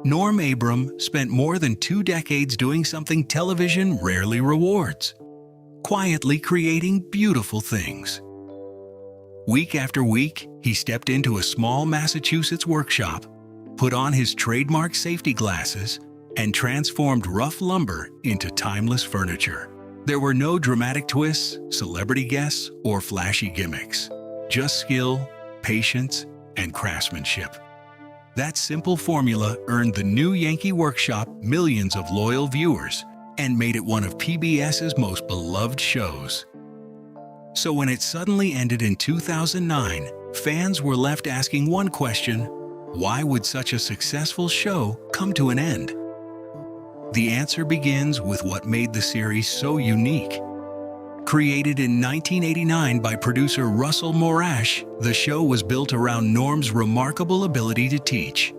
Norm Abram spent more than 2 decades doing something television rarely rewards: quietly creating beautiful things. Week after week, he stepped into a small Massachusetts workshop, put on his trademark safety glasses, and transformed rough lumber into timeless furniture. There were no dramatic twists, celebrity guests, or flashy gimmicks. Just skill, patience, and craftsmanship. That simple formula earned the new Yankee workshop millions of loyal viewers and made it one of PBS's most beloved shows. So when it suddenly ended in 2009, fans were left asking one question: why would such a successful show come to an end? The answer begins with what made the series so unique. Created in 1989 by producer Russell Morash, the show was built around Norm's remarkable ability to teach.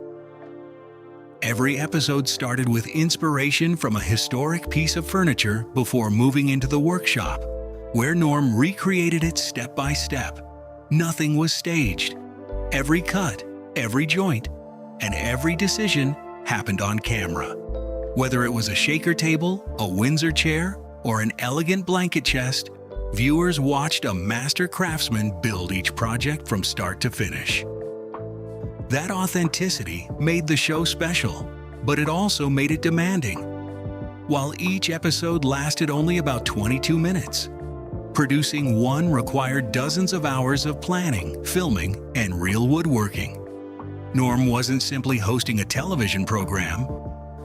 Every episode started with inspiration from a historic piece of furniture before moving into the workshop, where Norm recreated it step by step. Nothing was staged. Every cut, every joint, and every decision happened on camera. Whether it was a shaker table, a Windsor chair, or an elegant blanket chest, viewers watched a master craftsman build each project from start to finish. That authenticity made the show special, but it also made it demanding. While each episode lasted only about 22 minutes, producing one required dozens of hours of planning, filming, and real woodworking. Norm wasn't simply hosting a television program.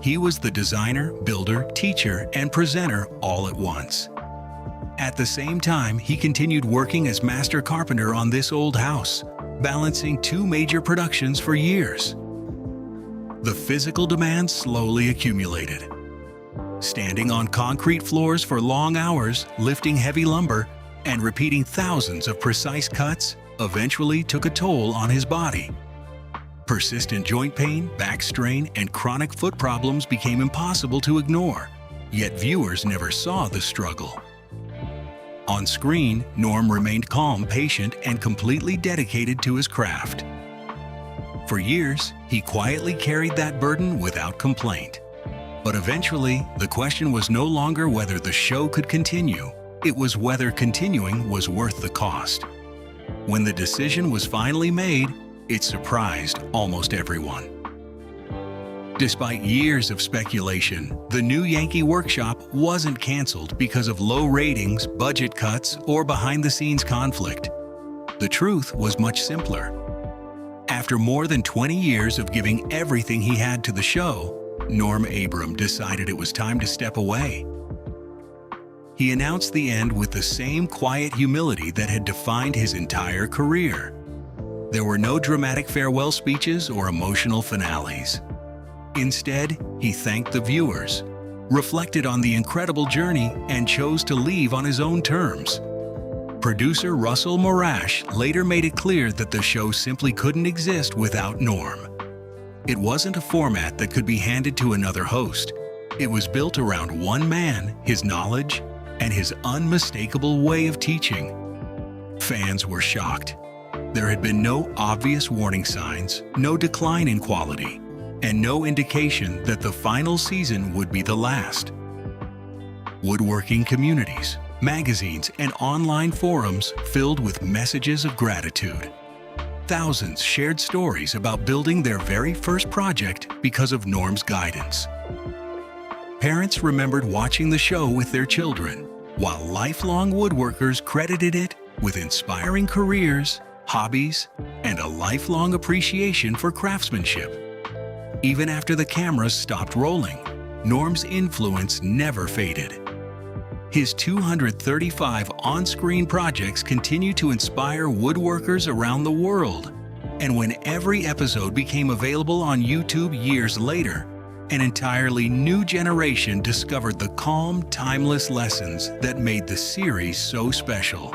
He was the designer, builder, teacher, and presenter all at once. At the same time, he continued working as master carpenter on this old house, balancing 2 major productions for years. The physical demands slowly accumulated. Standing on concrete floors for long hours, lifting heavy lumber, and repeating thousands of precise cuts eventually took a toll on his body. Persistent joint pain, back strain, and chronic foot problems became impossible to ignore, yet viewers never saw the struggle. On screen, Norm remained calm, patient, and completely dedicated to his craft. For years, he quietly carried that burden without complaint. But eventually, the question was no longer whether the show could continue. It was whether continuing was worth the cost. When the decision was finally made, it surprised almost everyone. Despite years of speculation, the new Yankee workshop wasn't canceled because of low ratings, budget cuts, or behind-the-scenes conflict. The truth was much simpler. After more than 20 years of giving everything he had to the show, Norm Abram decided it was time to step away. He announced the end with the same quiet humility that had defined his entire career. There were no dramatic farewell speeches or emotional finales. Instead, he thanked the viewers, reflected on the incredible journey, and chose to leave on his own terms. Producer Russell Morash later made it clear that the show simply couldn't exist without Norm. It wasn't a format that could be handed to another host. It was built around one man, his knowledge, and his unmistakable way of teaching. Fans were shocked. There had been no obvious warning signs, no decline in quality, and no indication that the final season would be the last. Woodworking communities, magazines, and online forums filled with messages of gratitude. Thousands shared stories about building their very first project because of Norm's guidance. Parents remembered watching the show with their children, while lifelong woodworkers credited it with inspiring careers, hobbies, and a lifelong appreciation for craftsmanship. Even after the cameras stopped rolling, Norm's influence never faded. His 235 on-screen projects continue to inspire woodworkers around the world. And when every episode became available on YouTube years later, an entirely new generation discovered the calm, timeless lessons that made the series so special.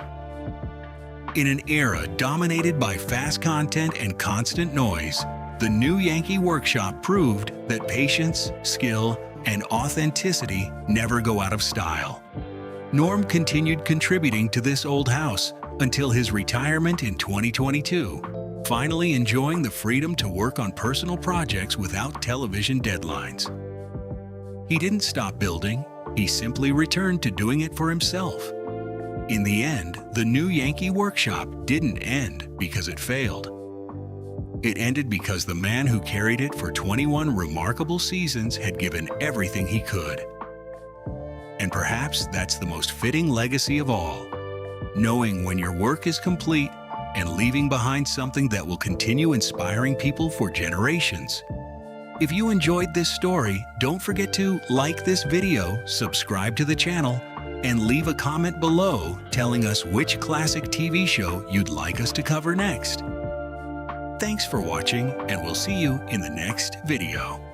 In an era dominated by fast content and constant noise, the new Yankee workshop proved that patience, skill, and authenticity never go out of style. Norm continued contributing to this old house until his retirement in 2022, finally enjoying the freedom to work on personal projects without television deadlines. He didn't stop building, he simply returned to doing it for himself. In the end, the new Yankee workshop didn't end because it failed. It ended because the man who carried it for 21 remarkable seasons had given everything he could. And perhaps that's the most fitting legacy of all, knowing when your work is complete and leaving behind something that will continue inspiring people for generations. If you enjoyed this story, don't forget to like this video, subscribe to the channel, and leave a comment below telling us which classic TV show you'd like us to cover next. Thanks for watching, and we'll see you in the next video.